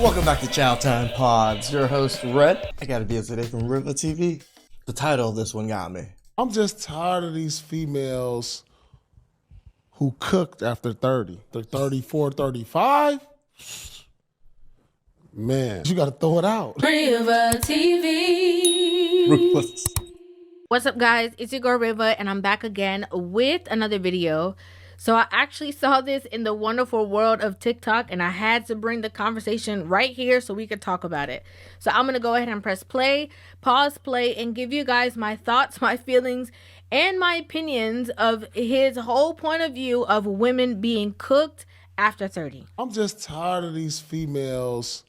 Welcome back to Chow Time Pods. Your host, Red. I got a deal today from River TV. The title of this one got me. I'm just tired of these females who cooked after 30. They're 34, 35. Man, you got to throw it out. River TV. Ruthless. What's up, guys? It's your girl River, and I'm back again with another video. So I actually saw this in the wonderful world of TikTok, and I had to bring the conversation right here so we could talk about it. So I'm going to go ahead and press play, pause play, and give you guys my thoughts, my feelings, and my opinions of his whole point of view of women being cooked after 30. I'm just tired of these females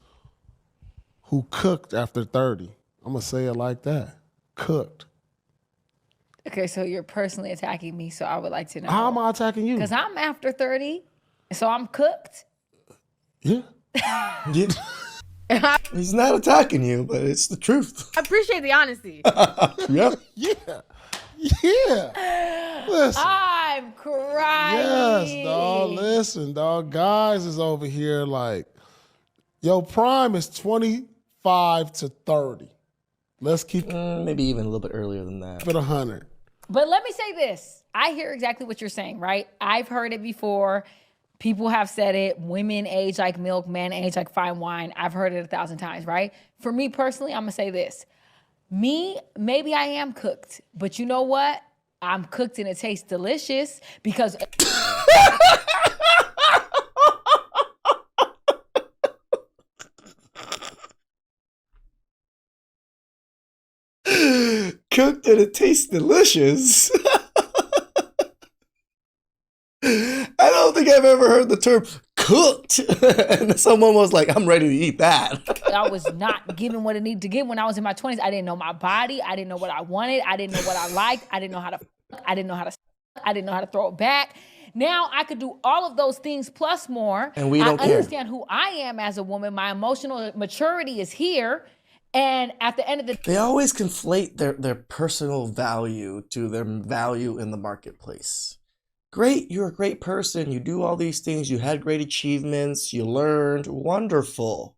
who cooked after 30. I'm going to say it like that. Cooked. Okay, so you're personally attacking me, so I would like to know. How am I attacking you? Because I'm after 30, so I'm cooked. Yeah. He's not attacking you, but it's the truth. I appreciate the honesty. Yeah. Yeah. Yeah. Listen. I'm crying. Yes, dog. Listen, dog. Guys is over here like, yo, prime is 25 to 30. Let's keep Maybe even a little bit earlier than that. it 100. But let me say this. I hear exactly what you're saying, right? I've heard it before. People have said it. Women age like milk, men age like fine wine. I've heard it 1,000 times, right? For me personally, I'm going to say this. Me, maybe I am cooked. But you know what? I'm cooked and it tastes delicious because... Cooked and it tastes delicious. I don't think I've ever heard the term cooked. And someone was like, I'm ready to eat that. I was not given what I needed to give when I was in my 20s. I didn't know my body. I didn't know what I wanted. I didn't know what I liked. I didn't know how to I didn't know how to I didn't know how to throw it back. Now I could do all of those things plus more. And we don't I care. understand who I am as a woman. My emotional maturity is here. And at the end of the They always conflate their personal value to their value in the marketplace. Great, you're a great person. You do all these things. You had great achievements. You learned. Wonderful.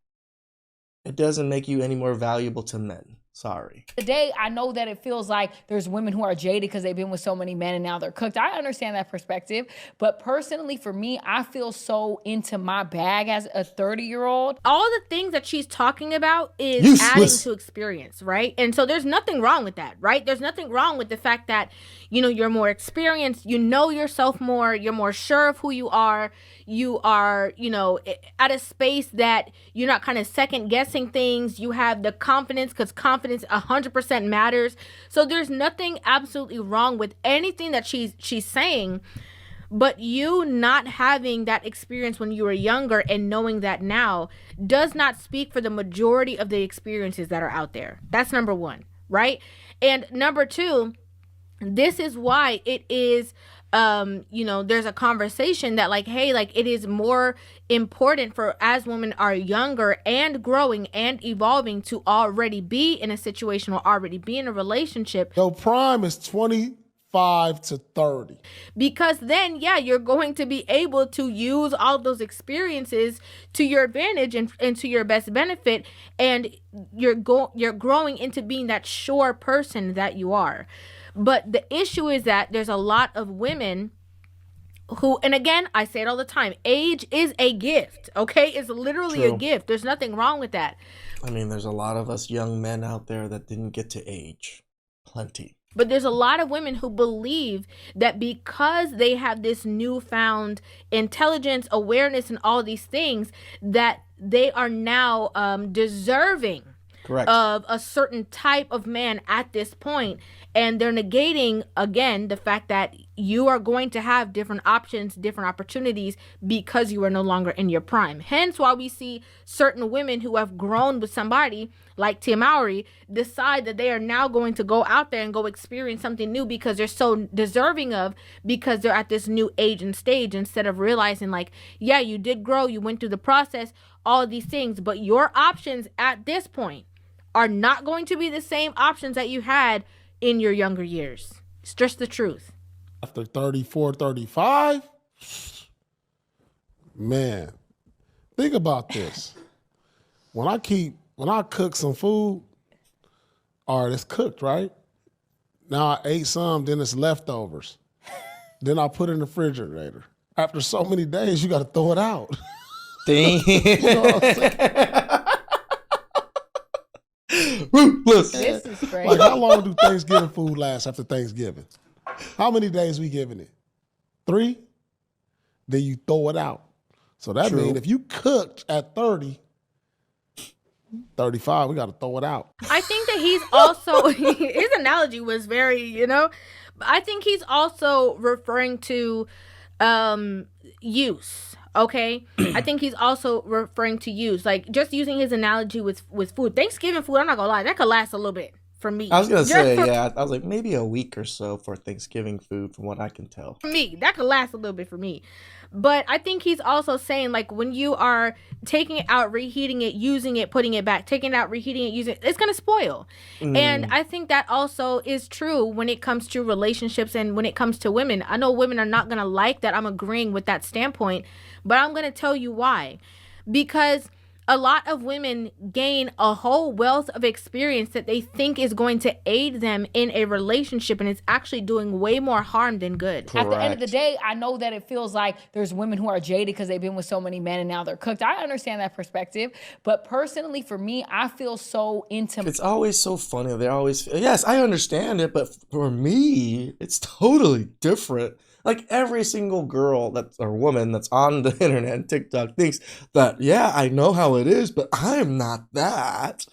It doesn't make you any more valuable to men. Sorry. day, I know that it feels like there's women who are jaded because they've been with so many men and now they're cooked. I understand that perspective. But personally, for me, I feel so into my bag as a 30-year-old. All the things that she's talking about is Useless. adding to experience, right? And so there's nothing wrong with that, right? There's nothing wrong with the fact that, you know, you're more experienced, you know yourself more, you're more sure of who you are, you know, at a space that you're not kind of second guessing things, you have the confidence, because confidence 100% matters. So there's nothing absolutely wrong with anything that she's saying. But you not having that experience when you were younger and knowing that now does not speak for the majority of the experiences that are out there. That's number one, right? And number two, this is why it is, you know, there's a conversation that like, hey, like it is more important for as women are younger and growing and evolving to already be in a situation or already be in a relationship. Yo, prime is 25 to 30. Because then, yeah, you're going to be able to use all those experiences to your advantage and to your best benefit. And you're growing into being that sure person that you are. But the issue is that there's a lot of women who, and again, I say it all the time, age is a gift, okay? It's literally True. a gift. There's nothing wrong with that. I mean, there's a lot of us young men out there that didn't get to age. Plenty. But there's a lot of women who believe that because they have this newfound intelligence, awareness, and all these things, that they are now deserving Correct. of a certain type of man at this point. And they're negating, again, the fact that you are going to have different options, different opportunities because you are no longer in your prime. Hence why we see certain women who have grown with somebody like Tia Mowry decide that they are now going to go out there and go experience something new because they're so deserving of, because they're at this new age and stage, instead of realizing like, yeah, you did grow, you went through the process, all of these things, but your options at this point are not going to be the same options that you had in your younger years. It's just the truth. After 34, 35, man, think about this. when I cook some food, all right, it's cooked, right? Now I ate some, then it's leftovers. Then I put it in the refrigerator. After so many days, you got to throw it out. Dang. You know what I'm saying? Ruthless. This is crazy. Like, how long do Thanksgiving food last after Thanksgiving? How many days we giving it? 3? Then you throw it out. So that True. means if you cooked at 30, 35, we got to throw it out. I think that he's also his analogy was very, I think he's also referring to use. Okay, I think he's also referring to use, like just using his analogy with food. Thanksgiving food, I'm not gonna lie, that could last a little bit for me. I was gonna Just say, for yeah. I was like, maybe a week or so for Thanksgiving food, from what I can tell. me, that could last a little bit for me. But I think he's also saying, like, when you are taking it out, reheating it, using it, putting it back, taking it out, reheating it, using it, it's gonna spoil. And I think that also is true when it comes to relationships and when it comes to women. I know women are not gonna like that I'm agreeing with that standpoint, but I'm gonna tell you why. Because a lot of women gain a whole wealth of experience that they think is going to aid them in a relationship, and it's actually doing way more harm than good. At the end of the Correct. day, I know that it feels like there's women who are jaded because they've been with so many men and now they're cooked. I understand that perspective. But personally, for me, I feel so intimate. It's always so funny. They're always, yes, I understand it, but for me, it's totally different. Like every single girl or woman that's on the internet and TikTok thinks that, yeah, I know how it is, but I'm not that.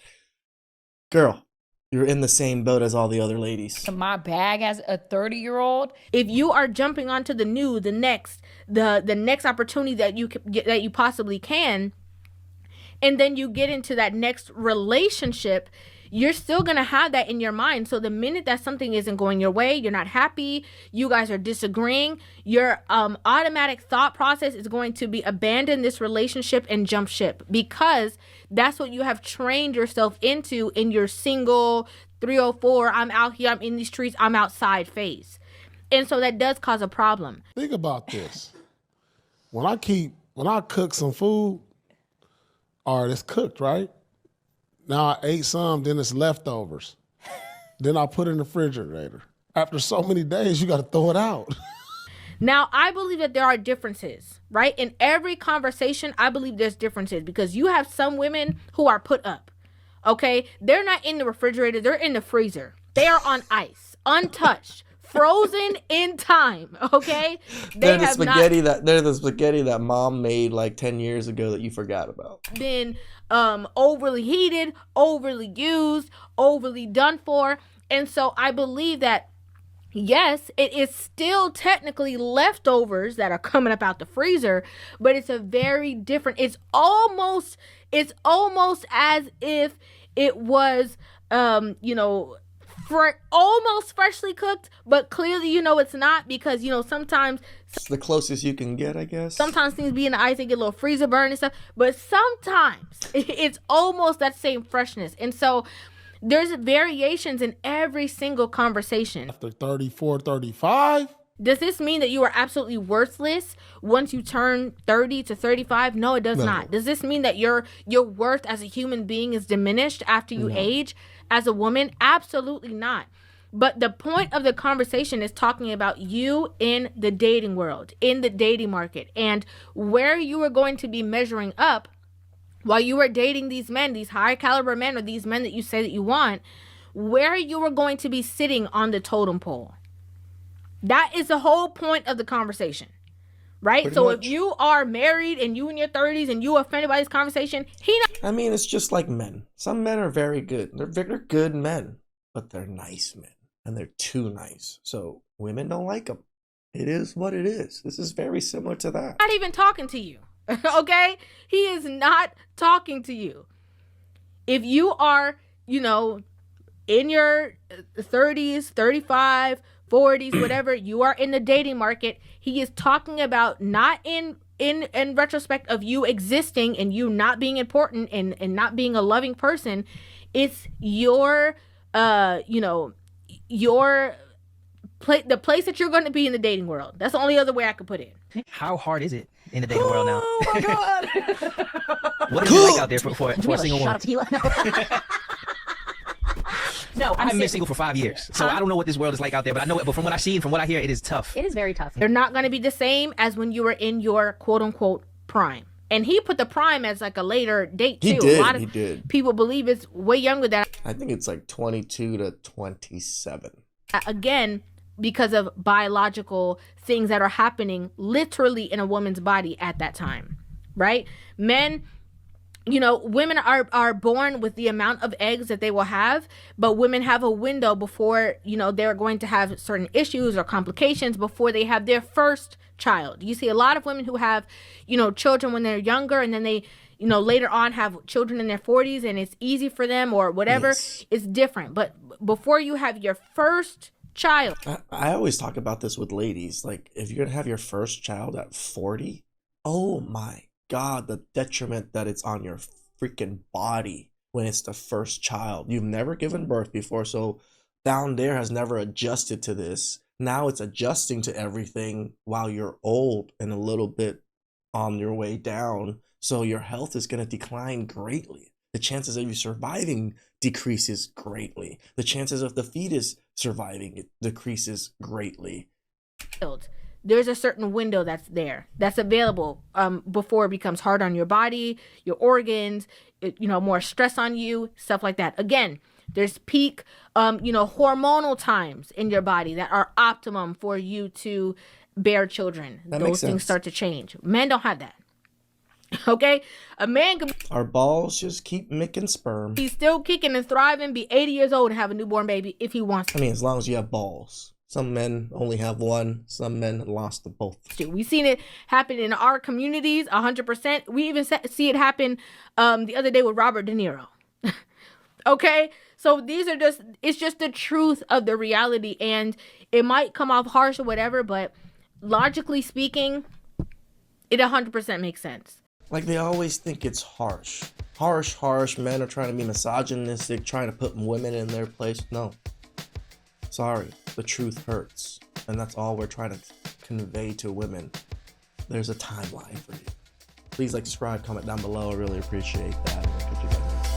Girl, you're in the same boat as all the other ladies. My bag as a 30-year-old. If you are jumping onto the new, the next opportunity that you possibly can, and then you get into that next relationship, you're still going to have that in your mind. So the minute that something isn't going your way, you're not happy, you guys are disagreeing, your automatic thought process is going to be abandon this relationship and jump ship, because that's what you have trained yourself into in your single 304, I'm out here, I'm in these streets, I'm outside phase. And so that does cause a problem. Think about this. When I cook some food, all right, it's cooked, right? Now I ate some, then it's leftovers. Then I put it in the refrigerator. After so many days, you got to throw it out. Now, I believe that there are differences, right? In every conversation, I believe there's differences, because you have some women who are put up, okay? They're not in the refrigerator, they're in the freezer. They are on ice, untouched, frozen in time, okay? They're the have not spaghetti that mom made like 10 years ago that you forgot about. been overly heated, overly used, overly done for. And so I believe that, yes, it is still technically leftovers that are coming up out the freezer, but it's a very different, it's almost as if it was almost freshly cooked, but clearly it's not, because sometimes It's the closest you can get, I guess. sometimes things be in the ice and get a little freezer burn and stuff, but sometimes it's almost that same freshness. And so there's variations in every single conversation. After 34, 35, Does this mean that you are absolutely worthless once you turn 30 to 35? No, it does not. Does this mean that your worth as a human being is diminished after you age as a woman? Absolutely not. But the point of the conversation is talking about you in the dating world, in the dating market, and where you are going to be measuring up while you are dating these men, these high caliber men, or these men that you say that you want, where you are going to be sitting on the totem pole. That is the whole point of the conversation, right? Pretty So much. if you are married and you in your 30s and you offended by this conversation, I mean, it's just like men. Some men are very good. They're good men, but they're nice men, and they're too nice. So women don't like them. It is what it is. This is very similar to that. not even talking to you, okay? He is not talking to you. If you are, in your 30s, 35, 40s, whatever, you are in the dating market, he is talking about not in retrospect of you existing and you not being important and not being a loving person. It's your the place that you're going to be in the dating world. That's the only other way I could put it. How hard is it in the dating world now? Oh my god! What is it like out there for a single woman? No, I've been single for 5 years, so I don't know what this world is like out there, but I know it. But from what I see and from what I hear, it is tough. it is very tough. They're not going to be the same as when you were in your quote unquote prime. And he put the prime as like a later date too. He did. A lot of He did. people believe it's way younger than I think it's like 22 to 27. again, because of biological things that are happening literally in a woman's body at that time, right? Men, you know, women are born with the amount of eggs that they will have, but women have a window before, you know, they're going to have certain issues or complications before they have their first child. You see a lot of women who have, you know, children when they're younger, and then they, you know, later on have children in their 40s and it's easy for them or whatever. Yes. It's different. But before you have your first child, I always talk about this with ladies. Like, if you're gonna have your first child at 40, oh my God, the detriment that it's on your freaking body when it's the first child. You've never given birth before, so down there has never adjusted to this. Now it's adjusting to everything while you're old and a little bit on your way down. So your health is gonna decline greatly. The chances of you surviving decreases greatly. The chances of the fetus surviving it decreases greatly. there's a certain window that's there, that's available before it becomes hard on your body, your organs, you know, more stress on you, stuff like that. Again, there's peak, you know, hormonal times in your body that are optimum for you to bear children. That makes Those things sense. start to change. Men don't have that. Okay? A man can Our balls just keep making sperm. be still kicking and thriving, be 80 years old and have a newborn baby if he wants I mean, as long as you have balls. Some men only have one. Some men lost them both. to. We've seen it happen in our communities 100%. We even see it happen the other day with Robert De Niro. Okay? So these are just, it's just the truth of the reality, and it might come off harsh or whatever, but logically speaking, it 100% makes sense. Like, they always think it's harsh. Harsh. Men are trying to be misogynistic, trying to put women in their place. No. Sorry. The truth hurts. And that's all we're trying to convey to women. There's a timeline for you. Please like, subscribe, comment down below. I really appreciate that. I'll catch you guys next time.